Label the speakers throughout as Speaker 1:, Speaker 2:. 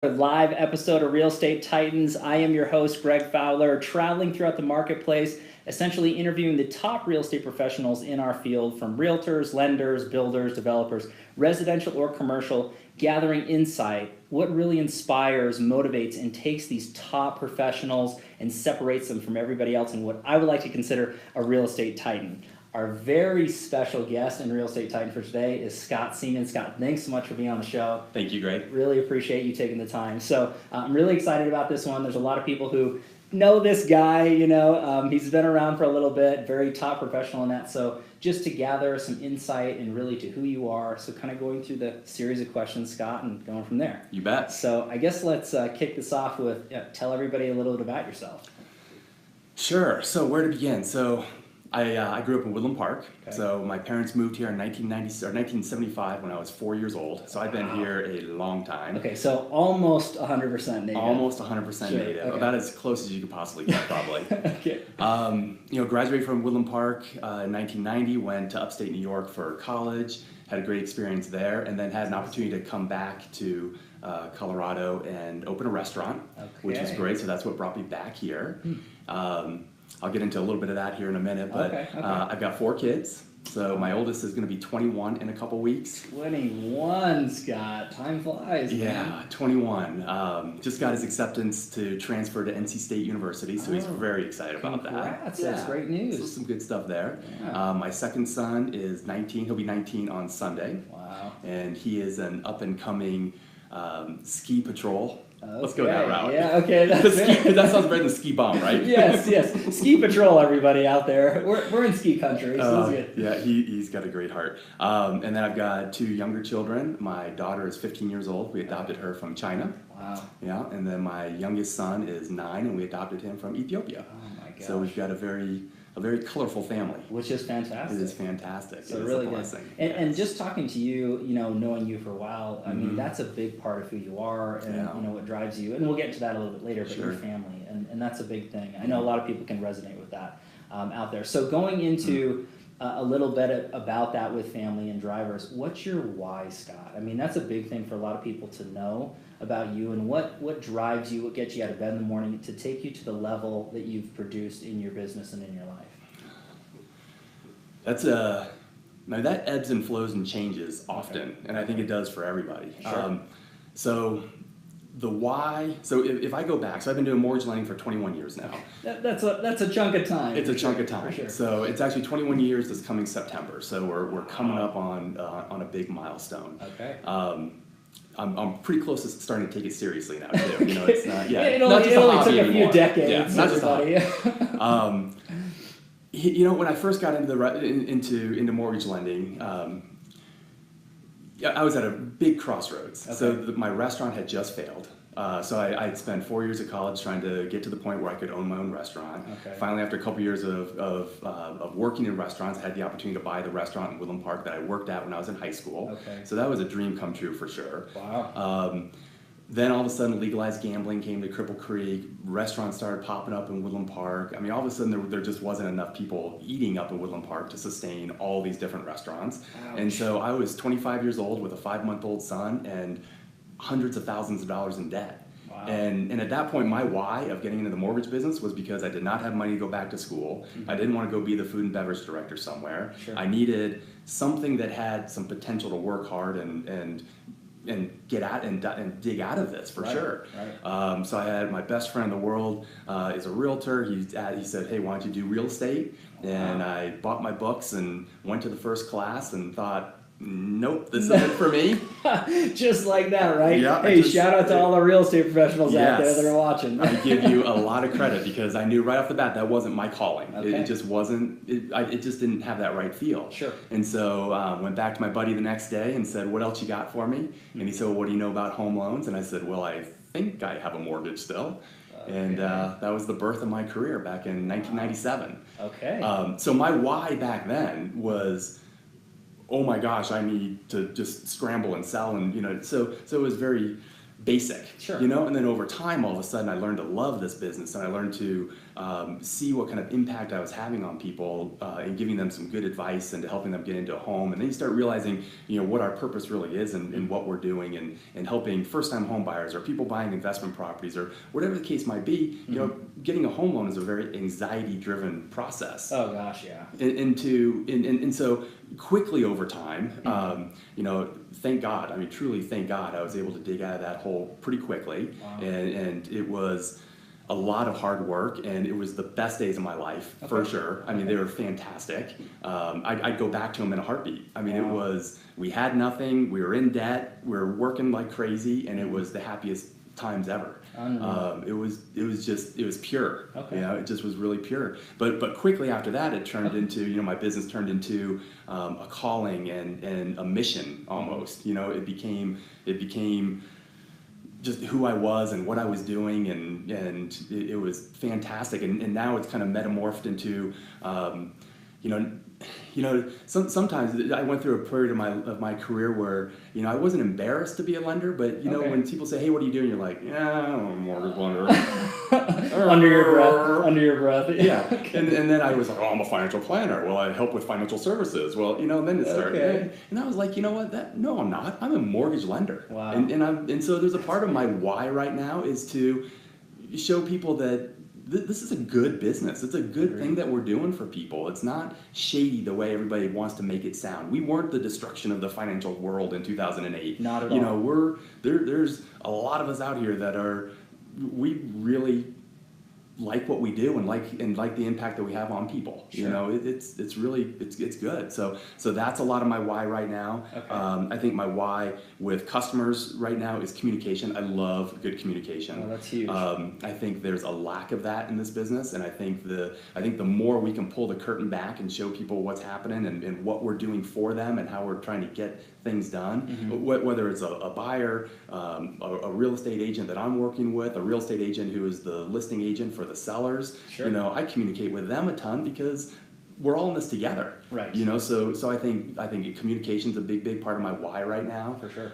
Speaker 1: Live episode of Real Estate Titans. I am your host, Greg Fowler, traveling throughout the marketplace, essentially interviewing the top real estate professionals in our field, from realtors, lenders, builders, developers, residential or commercial, gathering insight, what really inspires, motivates, and takes these top professionals and separates them from everybody else in what I would like to consider a real estate titan. Our very special guest in Real Estate Titan for today is Scott Seaman. Scott, thanks so much for being on the show.
Speaker 2: Thank you, Greg.
Speaker 1: Really appreciate you taking the time. So I'm really excited about this one. There's a lot of people who know this guy, he's been around for a little bit, very top professional in that. So just to gather some insight and really to who you are. So kind of going through the series of questions, Scott, and going from there.
Speaker 2: You bet.
Speaker 1: So I guess let's kick this off with tell everybody a little bit about yourself.
Speaker 2: Sure. So where to begin? So I grew up in Woodland Park.
Speaker 1: Okay.
Speaker 2: So my parents moved here in 1975 when I was 4 years old. So I've been here a long time.
Speaker 1: Okay, so almost 100% native.
Speaker 2: Almost 100% native.
Speaker 1: Okay.
Speaker 2: About as close as you could possibly get, probably.
Speaker 1: Okay.
Speaker 2: Graduated from Woodland Park in 1990. Went to upstate New York for college. Had a great experience there, and then had an opportunity to come back to Colorado and open a restaurant, which was great. So that's what brought me back here. I'll get into a little bit of that here in a minute, but I've got 4 kids. So my oldest is going to be 21 in a couple weeks.
Speaker 1: 21, Scott. Time flies.
Speaker 2: Yeah,
Speaker 1: man.
Speaker 2: 21. Just got his acceptance to transfer to NC State University, so he's very excited about that.
Speaker 1: Congrats, that's great news.
Speaker 2: So some good stuff there.
Speaker 1: Yeah.
Speaker 2: My second son is 19. He'll be 19 on Sunday.
Speaker 1: Wow.
Speaker 2: And he is an up-and-coming ski patrol. Let's go
Speaker 1: Okay,
Speaker 2: that route.
Speaker 1: Yeah, okay.
Speaker 2: That sounds better than ski bum, right?
Speaker 1: Yes. Ski patrol, everybody out there. We're in ski country, so that's good.
Speaker 2: Yeah, he's got a great heart. And then I've got 2 younger children. My daughter is 15 years old. We adopted her from China.
Speaker 1: Wow.
Speaker 2: Yeah, and then my youngest son is 9, and we adopted him from Ethiopia.
Speaker 1: Oh my gosh.
Speaker 2: So we've got a very colorful family.
Speaker 1: Which is fantastic.
Speaker 2: It is fantastic.
Speaker 1: So
Speaker 2: it is
Speaker 1: really
Speaker 2: a blessing.
Speaker 1: good. And just talking to you, knowing you for a while, I mean, that's a big part of who you are and what drives you. And we'll get into that a little bit later, but your family. And that's a big thing. I know a lot of people can resonate with that out there. So going into a little bit about that with family and drivers, what's your why, Scott? I mean, that's a big thing for a lot of people to know about you, and what drives you, what gets you out of bed in the morning to take you to the level that you've produced in your business and in your life.
Speaker 2: Now that ebbs and flows and changes often, and I think it does for everybody.
Speaker 1: Sure.
Speaker 2: So the why. So if I go back, so I've been doing mortgage lending for 21 years now.
Speaker 1: That's a chunk of time.
Speaker 2: It's a chunk of time.
Speaker 1: Sure.
Speaker 2: So it's actually 21 years this coming September. So we're coming up on a big milestone.
Speaker 1: Okay.
Speaker 2: I'm pretty close to starting to take it seriously now too. It's not. Yeah.
Speaker 1: It
Speaker 2: not just
Speaker 1: only
Speaker 2: a hobby
Speaker 1: took a few
Speaker 2: anymore.
Speaker 1: decades.
Speaker 2: Yeah, not just a hobby.
Speaker 1: Everybody.
Speaker 2: When I first got into mortgage lending, I was at a big crossroads.
Speaker 1: Okay.
Speaker 2: So my restaurant had just failed. So I'd spent 4 years of college trying to get to the point where I could own my own restaurant.
Speaker 1: Okay.
Speaker 2: Finally, after a couple years of working in restaurants, I had the opportunity to buy the restaurant in Woodland Park that I worked at when I was in high school.
Speaker 1: Okay.
Speaker 2: So that was a dream come true for sure.
Speaker 1: Wow.
Speaker 2: Then all of a sudden, legalized gambling came to Cripple Creek. Restaurants started popping up in Woodland Park. I mean, all of a sudden, there just wasn't enough people eating up in Woodland Park to sustain all these different restaurants.
Speaker 1: Ouch.
Speaker 2: And so I was 25 years old with a 5-month-old son and hundreds of thousands of dollars in debt.
Speaker 1: Wow.
Speaker 2: And at that point, my why of getting into the mortgage business was because I did not have money to go back to school. I didn't want to go be the food and beverage director somewhere.
Speaker 1: Sure.
Speaker 2: I needed something that had some potential to work hard and get out and dig out of this for sure.
Speaker 1: Right.
Speaker 2: So I had my best friend in the world is a realtor. He said, "Hey, why don't you do real estate?" And I bought my books and went to the first class and thought, nope, this isn't for me.
Speaker 1: Just like that, right?
Speaker 2: Yeah,
Speaker 1: Hey, shout out to all the real estate professionals out there that are watching.
Speaker 2: I give you a lot of credit because I knew right off the bat that wasn't my calling.
Speaker 1: Okay.
Speaker 2: It just wasn't. It just didn't have that right feel.
Speaker 1: Sure.
Speaker 2: And so went back to my buddy the next day and said, "What else you got for me?" And he said, "Well, what do you know about home loans?" And I said, "Well, I think I have a mortgage still." And that was the birth of my career back in 1997.
Speaker 1: Okay.
Speaker 2: So my why back then was, oh my gosh, I need to just scramble and sell, and so it was very basic,
Speaker 1: Sure.
Speaker 2: you know, and then over time, all of a sudden I learned to love this business, and I learned to see what kind of impact I was having on people and giving them some good advice and to helping them get into a home. And then you start realizing, you know, what our purpose really is and what we're doing and helping first-time home buyers or people buying investment properties or whatever the case might be. You know, getting a home loan is a very anxiety-driven process.
Speaker 1: Oh gosh, yeah.
Speaker 2: And so quickly over time, you know, thank God, I mean, truly thank God, I was able to dig out of that hole pretty quickly.
Speaker 1: Wow.
Speaker 2: And it was a lot of hard work, and it was the best days of my life, for sure. I mean, they were fantastic. I'd go back to them in a heartbeat. I mean, it was, we had nothing, we were in debt, we were working like crazy, and it was the happiest times ever. It was pure.
Speaker 1: Okay.
Speaker 2: You know, it just was really pure. But quickly after that, it turned into, you know, my business turned into a calling and a mission almost. You know, it became just who I was and what I was doing, and it was fantastic. And now it's kind of metamorphed into, sometimes I went through a period of my career where, you know, I wasn't embarrassed to be a lender, but you know, when people say, "Hey, what are you doing?" You're like, "Yeah, I'm a mortgage lender."
Speaker 1: Under your breath.
Speaker 2: Yeah. And then I was like, "Oh, I'm a financial planner. Well, I help with financial services." Well, you know, and then it started.
Speaker 1: Okay.
Speaker 2: And I was like, you know what? No, I'm not. I'm a mortgage lender.
Speaker 1: Wow.
Speaker 2: And so there's a part of my why right now is to show people that this is a good business. It's a good thing that we're doing for people. It's not shady the way everybody wants to make it sound. We weren't the destruction of the financial world in 2008.
Speaker 1: Not at all.
Speaker 2: You know, there's a lot of us out here that we really like what we do and like the impact that we have on people.
Speaker 1: Sure.
Speaker 2: You know, it's really good. So that's a lot of my why right now.
Speaker 1: Okay.
Speaker 2: I think my why with customers right now is communication. I love good communication.
Speaker 1: Oh, that's huge.
Speaker 2: I think there's a lack of that in this business, and I think the more we can pull the curtain back and show people what's happening and what we're doing for them and how we're trying to get things done, whether it's a buyer, a real estate agent that I'm working with, a real estate agent who is the listing agent for the sellers.
Speaker 1: Sure.
Speaker 2: You know, I communicate with them a ton because we're all in this together.
Speaker 1: Right.
Speaker 2: You know, so I think communication's a big part of my why right now.
Speaker 1: For sure.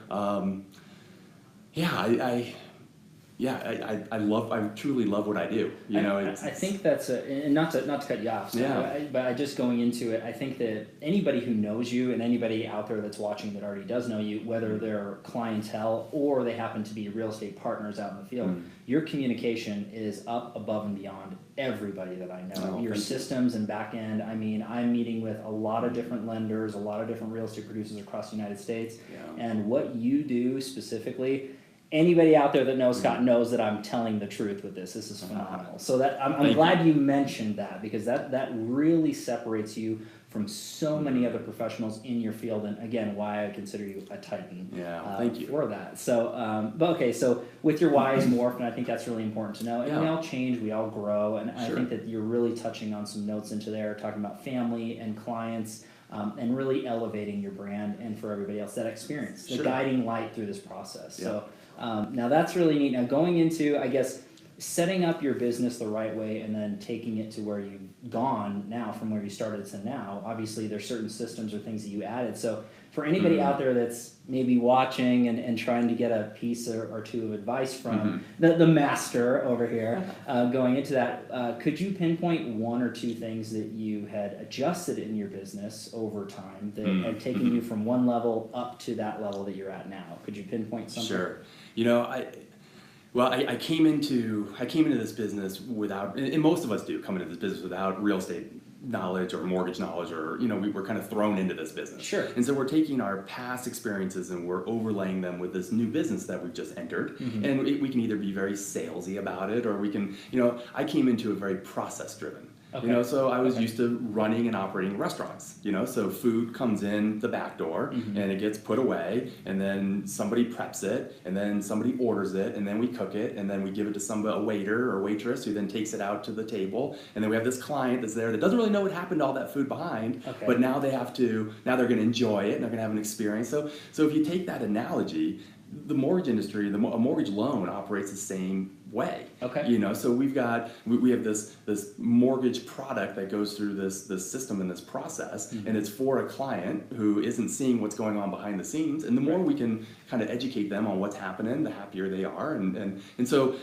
Speaker 2: I truly love what I do. You know,
Speaker 1: I think that's and not to cut you off. So but I just going into it, I think that anybody who knows you and anybody out there that's watching that already does know you, whether they're clientele or they happen to be real estate partners out in the field, your communication is up above and beyond everybody that I know. Your systems and back end. I mean, I'm meeting with a lot of different lenders, a lot of different real estate producers across the United States, and what you do specifically. Anybody out there that knows Scott knows that I'm telling the truth with this. This is phenomenal. So that I'm glad you mentioned that, because that really separates you from so many other professionals in your field, and again, why I consider you a titan.
Speaker 2: Thank you
Speaker 1: for that. So, but okay, so with your whys morphed, and I think that's really important to know. And we all change, we all grow, and I think that you're really touching on some notes into there, talking about family and clients. And really elevating your brand, and for everybody else, that experience, the guiding light through this process. So now that's really neat. Now going into, I guess, setting up your business the right way and then taking it to where you've gone now from where you started to now, obviously there's certain systems or things that you added. So for anybody out there that's maybe watching and trying to get a piece or two of advice from the master over here going into that, could you pinpoint one or two things that you had adjusted in your business over time that had taken you from one level up to that level that you're at now? Could you pinpoint something?
Speaker 2: Sure. You know, I came into this business without, and most of us do come into this business without real estate knowledge or mortgage knowledge, or, you know, we were kind of thrown into this business.
Speaker 1: Sure.
Speaker 2: And so we're taking our past experiences and we're overlaying them with this new business that we've just entered. And we can either be very salesy about it, or we can, you know, I came into it very process driven. You know, so I was used to running and operating restaurants, you know, so food comes in the back door and it gets put away, and then somebody preps it, and then somebody orders it, and then we cook it, and then we give it to a waiter or waitress who then takes it out to the table, and then we have this client that's there that doesn't really know what happened to all that food behind, but now they're going to enjoy it and they're going to have an experience. So if you take that analogy, the mortgage industry, a mortgage loan operates the same way.
Speaker 1: Okay.
Speaker 2: You know, so we have this mortgage product that goes through this system and this process, and it's for a client who isn't seeing what's going on behind the scenes. And the more we can kind of educate them on what's happening, the happier they are. And so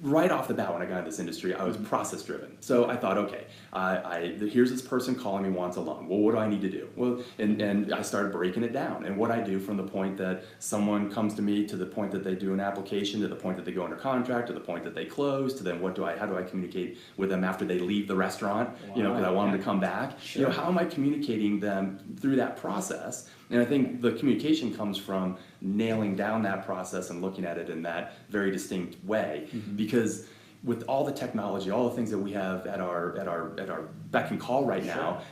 Speaker 2: right off the bat, when I got into this industry, I was process driven. So I thought, okay, here's this person calling me, wants a loan. Well, what do I need to do? Well, and I started breaking it down. And what I do from the point that someone comes to me, to the point that they do an application, to the point that they go under contract, to the point that they close, to then how do I communicate with them after they leave the restaurant? Wow. You know, because I want them to come back. Sure. You know, how am I communicating them through that process? And I think the communication comes from nailing down that process and looking at it in that very distinct way. Because with all the technology, all the things that we have at our beck and call right now,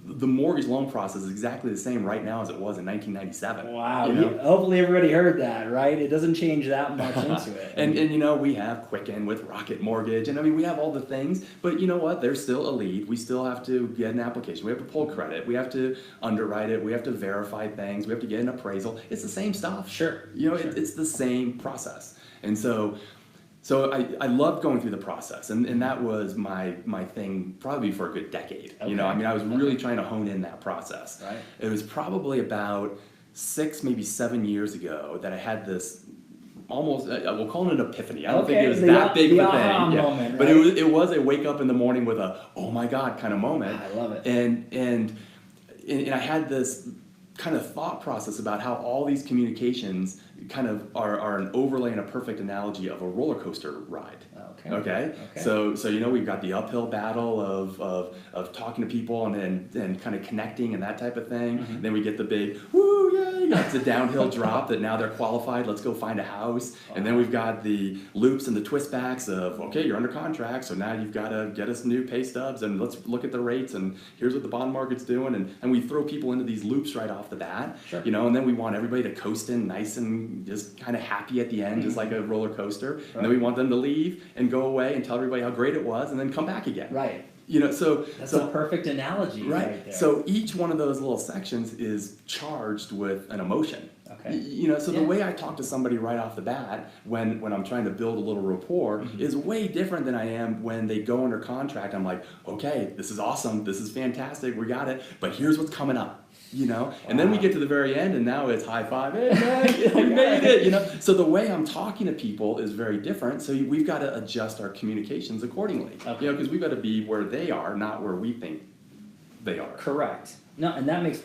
Speaker 2: the mortgage loan process is exactly the same right now as it was in 1997.
Speaker 1: Wow. You know? Hopefully everybody heard that, right? It doesn't change that much into it.
Speaker 2: And you know, we have Quicken with Rocket Mortgage, and I mean, we have all the things, but you know what? There's still a lead. We still have to get an application. We have to pull credit. We have to underwrite it. We have to verify things. We have to get an appraisal. It's the same stuff.
Speaker 1: Sure.
Speaker 2: You know, it's the same process. And so I loved going through the process, and that was my thing probably for a good decade. Okay. You know, I mean, I was really trying to hone in that process.
Speaker 1: Right.
Speaker 2: It was probably about 6, maybe 7 years ago that I had this almost, we'll call it an epiphany. I don't think it was that big of a thing.
Speaker 1: Moment, right?
Speaker 2: But it was a wake up in the morning with a, oh my God kind of moment.
Speaker 1: I love it.
Speaker 2: And I had this kind of thought process about how all these communications kind of are an overlay and a perfect analogy of a roller coaster ride. Okay. So you know, we've got the uphill battle of talking to people and kind of connecting and that type of thing. Mm-hmm. Then we get the big woo, yay! It's a downhill drop that now they're qualified. Let's go find a house. And then we've got the loops and the twist backs of, okay, you're under contract, so now you've got to get us new pay stubs and let's look at the rates and here's what the bond market's doing, and we throw people into these loops right off the bat. Sure. You know, and then we want everybody to coast in nice and just kind of happy at the end, just like a roller coaster. Right. And then we want them to leave and go away and tell everybody how great it was and then come back again.
Speaker 1: Right.
Speaker 2: You know, so
Speaker 1: that's a perfect analogy right there.
Speaker 2: So each one of those little sections is charged with an emotion.
Speaker 1: Okay.
Speaker 2: You know, so the way I talk to somebody right off the bat when I'm trying to build a little rapport is way different than I am when they go under contract. I'm like, okay, this is awesome, this is fantastic, we got it, but here's what's coming up. You know, and then we get to the very end, and now it's high five. Hey, man, we made it. You know, so the way I'm talking to people is very different. So we've got to adjust our communications accordingly. Okay. You know, because we've got to be where they are, not where we think they are.
Speaker 1: Correct. No, and that makes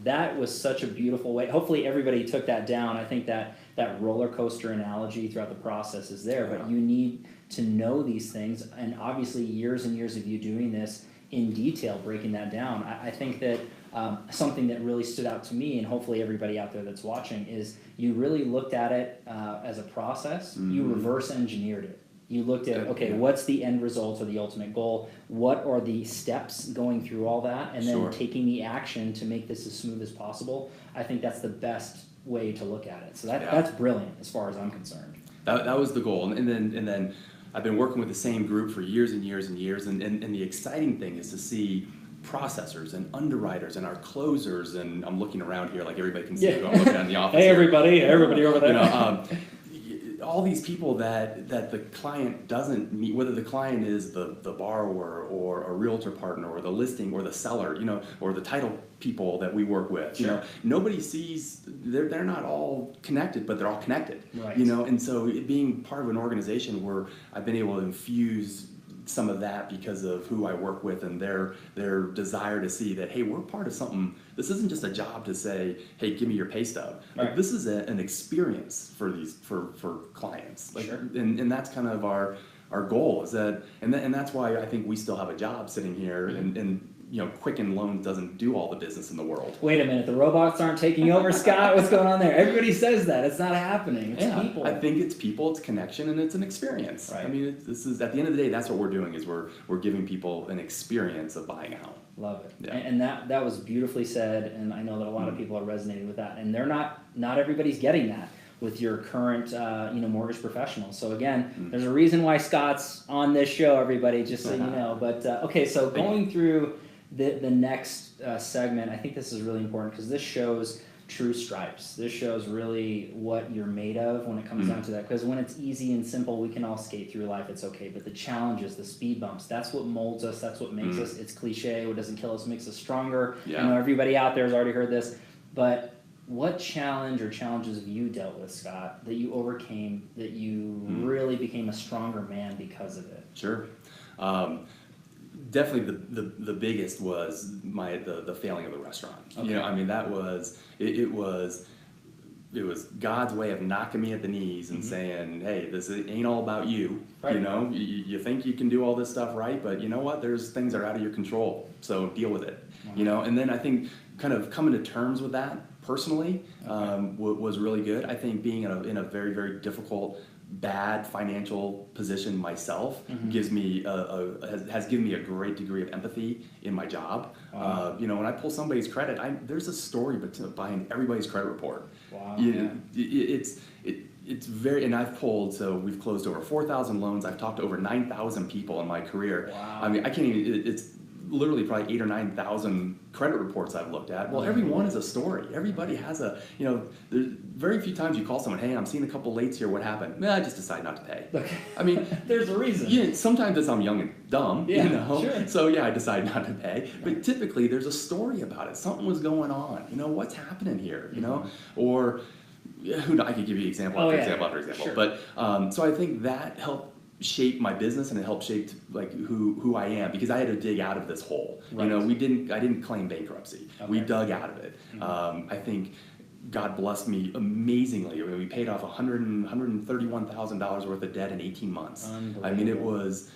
Speaker 1: that was such a beautiful way. Hopefully, everybody took that down. I think that roller coaster analogy throughout the process is there, but you need to know these things, and obviously, years and years of you doing this in detail, breaking that down. I think that. Something that really stood out to me, and hopefully everybody out there that's watching, is you really looked at it as a process. You reverse engineered it. You looked at, okay, what's the end result or the ultimate goal? What are the steps going through all that? And then taking the action to make this as smooth as possible. I think that's the best way to look at it. So that's brilliant as far as I'm concerned.
Speaker 2: That was the goal. And then I've been working with the same group for years and years and years. And the exciting thing is to see processors and underwriters and our closers, and I'm looking around here like everybody can see who I'm looking at in the office.
Speaker 1: Hey, everybody over there.
Speaker 2: You know, all these people that the client doesn't meet, whether the client is the borrower or a realtor partner or the listing or the seller, you know, or the title people that we work with. You know, nobody sees, they're not all connected, but they're all connected.
Speaker 1: Right.
Speaker 2: You know, and so being part of an organization where I've been able to infuse some of that because of who I work with and their desire to see that, hey, we're part of something. This isn't just a job to say, hey, give me your pay stub. Right. Like, this is an experience for clients. Like, and that's kind of our goal is that, and that's why I think we still have a job sitting here, and you know, Quicken Loans doesn't do all the business in the world.
Speaker 1: Wait a minute, the robots aren't taking over, Scott? What's going on there? Everybody says that. It's not happening. It's people.
Speaker 2: I think it's people, it's connection, and it's an experience. Right. I mean, this is, at the end of the day, that's what we're doing, is we're giving people an experience of buying out.
Speaker 1: Love it. Yeah. And that was beautifully said, and I know that a lot of people are resonating with that. And they're not everybody's getting that with your current mortgage professionals. So again, there's a reason why Scott's on this show, everybody, just so you know. But okay, so going through the next segment, I think this is really important because this shows true stripes. This shows really what you're made of when it comes down to that. Because when it's easy and simple, we can all skate through life. It's okay. But the challenges, the speed bumps, that's what molds us. That's what makes us. It's cliche. What doesn't kill us makes us stronger.
Speaker 2: Yeah.
Speaker 1: I know everybody out there has already heard this. But what challenge or challenges have you dealt with, Scott, that you overcame, that you really became a stronger man because of it?
Speaker 2: Sure. Definitely the biggest was the failing of the restaurant.
Speaker 1: Okay.
Speaker 2: You know, I mean, that was, it was God's way of knocking me at the knees and saying, hey, this ain't all about you.
Speaker 1: Right.
Speaker 2: You know, you think you can do all this stuff right, but you know what? There's things that are out of your control, so deal with it. You know, and then I think kind of coming to terms with that personally was really good. I think being in a very, very difficult, bad financial position myself gives me has given me a great degree of empathy in my job.
Speaker 1: Wow.
Speaker 2: You know, when I pull somebody's credit, there's a story behind everybody's credit report.
Speaker 1: Wow.
Speaker 2: It's very, and I've pulled, so we've closed over 4,000 loans. I've talked to over 9,000 people in my career.
Speaker 1: Wow.
Speaker 2: I mean, I can't even, it's literally probably 8,000 or 9,000 credit reports I've looked at. Well, every one is a story. Everybody has a, you know, there's very few times you call someone, hey, I'm seeing a couple lates here, what happened? I just decided not to pay.
Speaker 1: Okay.
Speaker 2: I mean,
Speaker 1: there's a reason.
Speaker 2: Yeah, sometimes it's I'm young and dumb,
Speaker 1: Yeah,
Speaker 2: you know,
Speaker 1: sure.
Speaker 2: so yeah, I decided not to pay. But typically there's a story about it. Something was going on, you know, what's happening here, you know, or I could give you example after example after example.
Speaker 1: Sure.
Speaker 2: But so I think that helped shape my business, and it helped shape like who I am, because I had to dig out of this hole.
Speaker 1: Right.
Speaker 2: You know, I didn't claim bankruptcy.
Speaker 1: Okay.
Speaker 2: We dug out of it. I think God blessed me amazingly. I mean, we paid off $131,000 worth of debt in 18 months. I mean, it was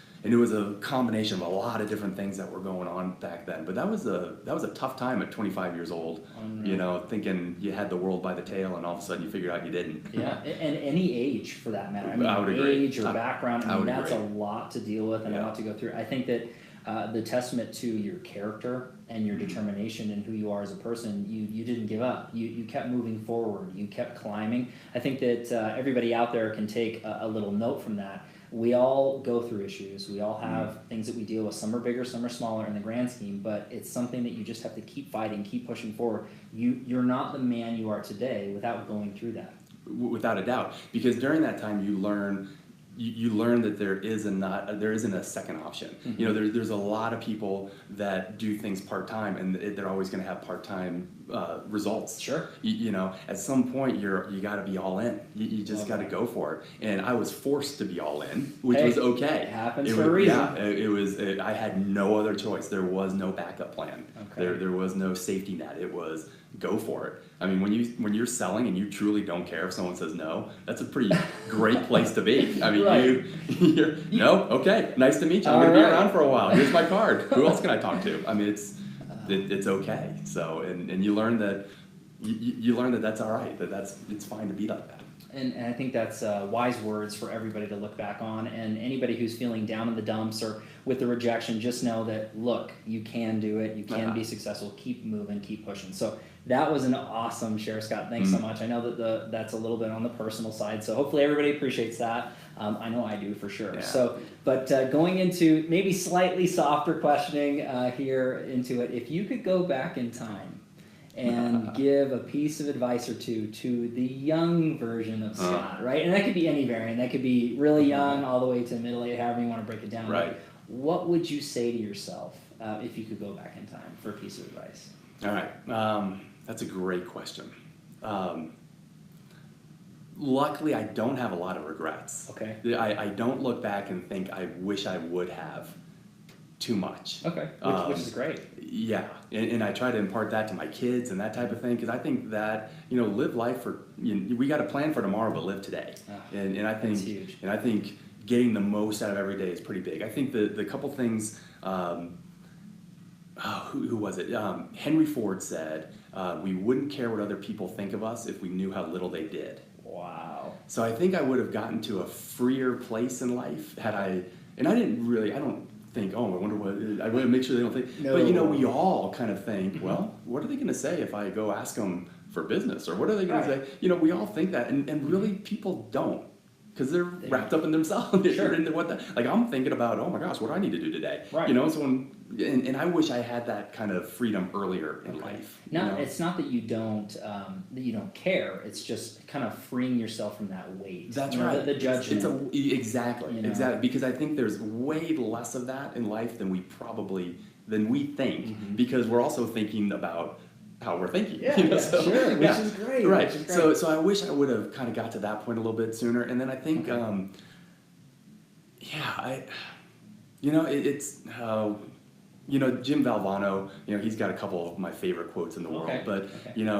Speaker 2: a combination of a lot of different things that were going on back then. But that was a tough time at 25 years old. You know, thinking you had the world by the tail, and all of a sudden you figure out you didn't.
Speaker 1: Yeah, and any age for that matter. I mean,
Speaker 2: I would agree.
Speaker 1: age or background, I mean, that's
Speaker 2: agree.
Speaker 1: a lot to deal with and a lot to go through. I think that the testament to your character and your determination and who you are as a person, you didn't give up. You kept moving forward. You kept climbing. I think that everybody out there can take a little note from that. We all go through issues. We all have things that we deal with. Some are bigger, some are smaller in the grand scheme, but it's something that you just have to keep fighting, keep pushing forward. You're not the man you are today without going through that.
Speaker 2: Without a doubt, because during that time you learn that there isn't a second option. You know, there's a lot of people that do things part-time, and they're always going to have part-time results.
Speaker 1: Sure.
Speaker 2: You know, at some point you got to be all in. You just got to go for it. And I was forced to be all in, which was okay.
Speaker 1: It happens for a reason.
Speaker 2: Yeah, I had no other choice. There was no backup plan.
Speaker 1: Okay.
Speaker 2: There was no safety net. It was go for it. I mean, when you're selling and you truly don't care if someone says no, that's a pretty great place to be. I mean,
Speaker 1: Right.
Speaker 2: you're no, okay, nice to meet you. I'm going to be around for a while. Here's my card. Who else can I talk to? I mean, it's okay. So, and you learn that you learn that that's all right. It's fine to be like that.
Speaker 1: And I think that's wise words for everybody to look back on. And anybody who's feeling down in the dumps or with the rejection, just know that, look, you can do it. You can be successful. Keep moving. Keep pushing. So that was an awesome share, Scott. Thanks so much. I know that that's a little bit on the personal side. So hopefully everybody appreciates that. I know I do for sure.
Speaker 2: Yeah.
Speaker 1: So, but going into maybe slightly softer questioning here into it, if you could go back in time and give a piece of advice or two to the young version of Scott, right? And that could be any variant. That could be really young all the way to middle-aged, however you want to break it down.
Speaker 2: Right.
Speaker 1: What would you say to yourself if you could go back in time for a piece of advice?
Speaker 2: All right. That's a great question. Luckily, I don't have a lot of regrets.
Speaker 1: Okay.
Speaker 2: I don't look back and think I wish I would have too much.
Speaker 1: Okay, which is great.
Speaker 2: Yeah, and I try to impart that to my kids and that type of thing, because I think that, you know, live life for, we got to plan for tomorrow, but live today. And I think,
Speaker 1: that's huge.
Speaker 2: And I think getting the most out of every day is pretty big. I think the couple things, who was it? Henry Ford said, we wouldn't care what other people think of us if we knew how little they did.
Speaker 1: Wow.
Speaker 2: So I think I would have gotten to a freer place in life had I don't think, oh, I wonder what, I want to make sure they don't think,
Speaker 1: No.
Speaker 2: but you know, we all kind of think, well, what are they going to say if I go ask them for business, or what are they going to say? You know, we all think that, and really people don't because they're wrapped up in themselves. They're into like I'm thinking about, oh my gosh, what do I need to do today?
Speaker 1: Right.
Speaker 2: You know, so and I wish I had that kind of freedom earlier in life.
Speaker 1: No,
Speaker 2: you know?
Speaker 1: it's not that you don't care. It's just kind of freeing yourself from that weight.
Speaker 2: That's right.
Speaker 1: The judgment.
Speaker 2: Exactly, exactly. Because I think there's way less of that in life than we think, because we're also thinking about how we're thinking.
Speaker 1: Yeah,
Speaker 2: so,
Speaker 1: sure, which is great.
Speaker 2: Right.
Speaker 1: Which is great.
Speaker 2: So I wish I would have kind of got to that point a little bit sooner. And then I think, it's Jim Valvano, he's got a couple of my favorite quotes in the world, but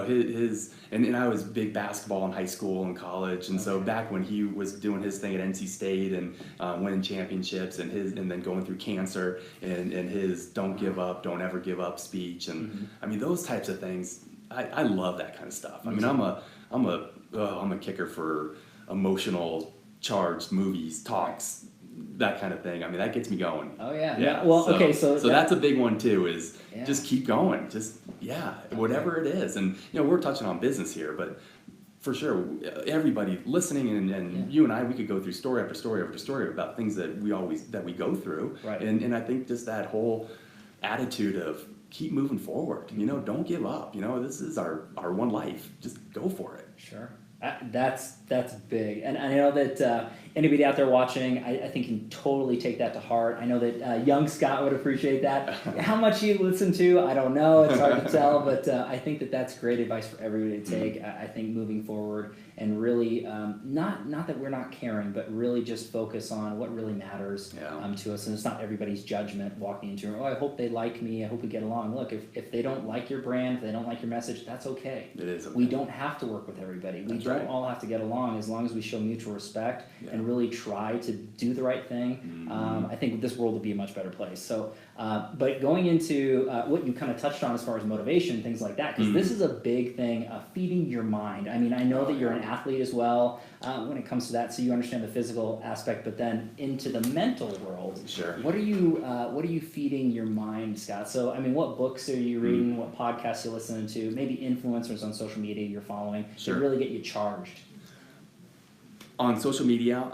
Speaker 2: his and I was big basketball in high school and college, and so back when he was doing his thing at NC State and winning championships and then going through cancer and his "Don't give up, don't ever give up" speech, and I mean those types of things, I love that kind of stuff. I mean I'm a kicker for emotional charged movies, talks, that kind of thing. I mean, that gets me going.
Speaker 1: Oh yeah.
Speaker 2: Yeah.
Speaker 1: Well,
Speaker 2: so that's a big one too. Is just keep going. Just whatever it is. And we're touching on business here, but for sure, everybody listening and you and I, we could go through story after story after story about things that we go through.
Speaker 1: Right.
Speaker 2: And I think just that whole attitude of keep moving forward. Don't give up. This is our one life. Just go for it.
Speaker 1: Sure. That's big, and I know that anybody out there watching, I think can totally take that to heart. I know that young Scott would appreciate that. How much you listen to, I don't know. It's hard to tell, but I think that that's great advice for everybody to take. I think moving forward and really not that we're not caring, but really just focus on what really matters to us. And it's not everybody's judgment walking into, I hope they like me. I hope we get along. Look, if they don't like your brand, if they don't like your message, that's okay.
Speaker 2: It is okay.
Speaker 1: We don't have to work with everybody. We don't all have to get along as long as we show mutual respect and really try to do the right thing. I think this world will be a much better place. So, but going into what you kind of touched on as far as motivation, things like that, because this is a big thing, feeding your mind. I mean, I know that you're an athlete as well when it comes to that, so you understand the physical aspect, but then into the mental world.
Speaker 2: Sure.
Speaker 1: What are you feeding your mind, Scott? So, I mean, what books are you reading? What podcasts are you listening to? Maybe influencers on social media you're following to really get you charged.
Speaker 2: On social media,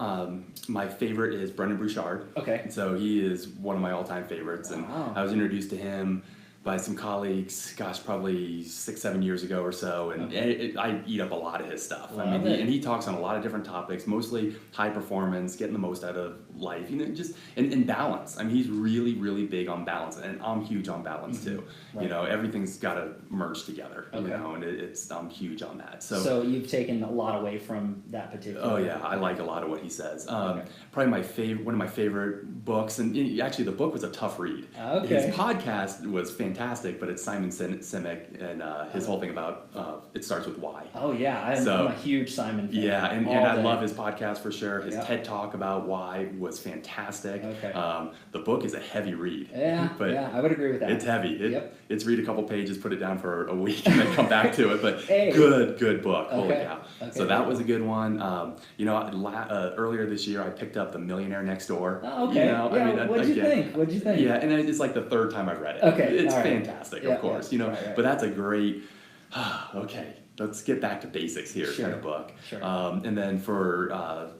Speaker 2: my favorite is Brendan Bouchard.
Speaker 1: Okay.
Speaker 2: So he is one of my all-time favorites, and I was introduced to him by some colleagues, probably 6-7 years ago or so, and I eat up a lot of his stuff. He talks on a lot of different topics, mostly high performance, getting the most out of life, just and balance. I mean, he's really, really big on balance, and I'm huge on balance too. Right. Everything's got to merge together. And I'm huge on that. So
Speaker 1: you've taken a lot away from that particular.
Speaker 2: Oh yeah, I like a lot of what he says. Probably one of my favorite books, and actually the book was a tough read. His podcast was fantastic, but it's Simon Sinek and his whole thing about it starts with why.
Speaker 1: Oh yeah, I'm a huge Simon fan.
Speaker 2: Yeah, and I love his podcast for sure. His TED Talk about why was fantastic. The book is a heavy read. But
Speaker 1: I would agree with that.
Speaker 2: It's heavy. It's read a couple pages, put it down for a week, and then come back to it. But good book. Holy cow! So that was a good one. Earlier this year, I picked up The Millionaire Next Door.
Speaker 1: Oh, okay. What'd you think?
Speaker 2: Yeah, and it's like the third time I've read it.
Speaker 1: Okay.
Speaker 2: It's fantastic, of course. But that's a great. Okay, let's get back to basics here kind of book.
Speaker 1: Sure.
Speaker 2: And then for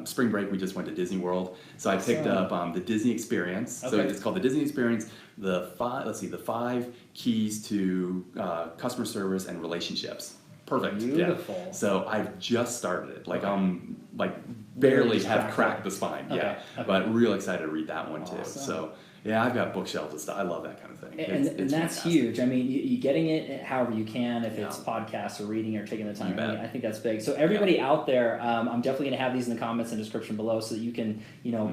Speaker 2: spring break, we just went to Disney World. So I picked up the Disney Experience. So it's called the Disney Experience. The 5 keys to customer service and relationships. Perfect.
Speaker 1: Beautiful.
Speaker 2: Yeah. So I've just started it. I'm barely have cracked the spine. But real excited to read that one too. So I've got bookshelves and stuff. I love that kind of thing.
Speaker 1: And that's huge. I mean, you getting it however you can, if it's podcasts or reading or taking the time. I think that's big. So everybody out there, I'm definitely going to have these in the comments and description below so that you can,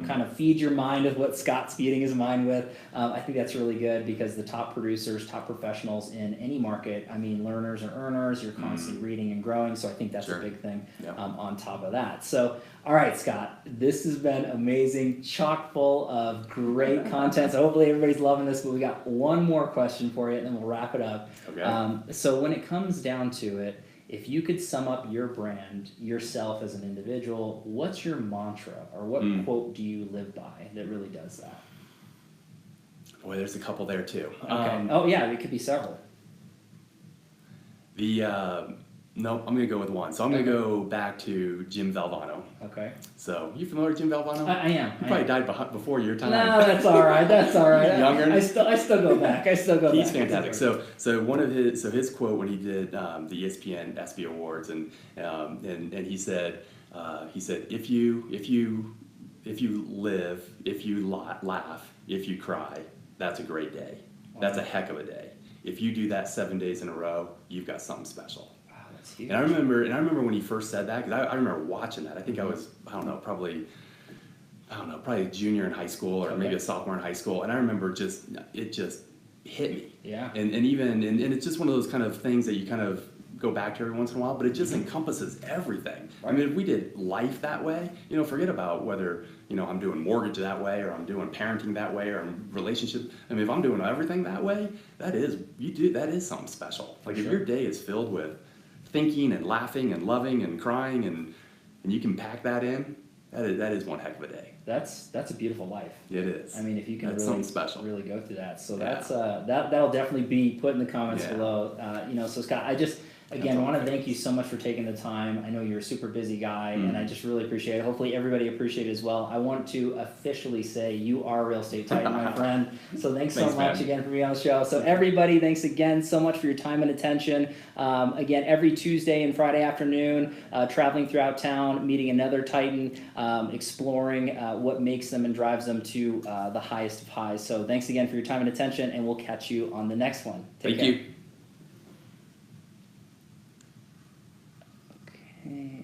Speaker 1: kind of feed your mind with what Scott's feeding his mind with. I think that's really good because the top producers, top professionals in any market, I mean, learners or earners, you're constantly reading and growing. So I think that's a big thing on top of that. So, all right, Scott, this has been amazing, chock full of great content. So hopefully everybody's loving this, but we got one more question for you and then we'll wrap it up.
Speaker 2: Okay.
Speaker 1: So when it comes down to it, if you could sum up your brand, yourself as an individual, what's your mantra or what quote do you live by that really does that?
Speaker 2: Boy, there's a couple there too.
Speaker 1: Okay. It could be several.
Speaker 2: Nope, I'm gonna go with one. So I'm gonna go back to Jim Valvano.
Speaker 1: Okay.
Speaker 2: So you familiar with Jim Valvano?
Speaker 1: I am.
Speaker 2: He probably died before your time.
Speaker 1: No, that's all right. That's all right.
Speaker 2: Younger?
Speaker 1: I still go back. He's
Speaker 2: He's fantastic. So one of his quote when he did the ESPN ESPY Awards and he said if you live, if you laugh, if you cry, that's a great day. That's a heck of a day. If you do that 7 days in a row, you've got something special.
Speaker 1: Wow, that's huge.
Speaker 2: And I remember when he first said that, because I remember watching that. I think I was, probably junior in high school or maybe a sophomore in high school. And I remember it just hit me.
Speaker 1: Yeah.
Speaker 2: And it's just one of those kind of things that you kind of go back to every once in a while, but it just encompasses everything. Right. I mean, if we did life that way, forget about whether, I'm doing mortgage that way or I'm doing parenting that way or relationship. I mean, if I'm doing everything that way, that is something special. Like if your day is filled with thinking and laughing and loving and crying and you can pack that in, that is one heck of a day.
Speaker 1: That's a beautiful life.
Speaker 2: It is.
Speaker 1: I mean, if you can really go through that. So that's that'll definitely be put in the comments below. So Scott, I just want to thank you so much for taking the time. I know you're a super busy guy, and I just really appreciate it. Hopefully everybody appreciates it as well. I want to officially say you are a real estate titan, my friend. So thanks so much again for being on the show. So everybody, thanks again so much for your time and attention. Again, every Tuesday and Friday afternoon, traveling throughout town, meeting another titan, exploring what makes them and drives them to the highest of highs. So thanks again for your time and attention, and we'll catch you on the next one. Take care.
Speaker 2: Thank you.
Speaker 1: Okay.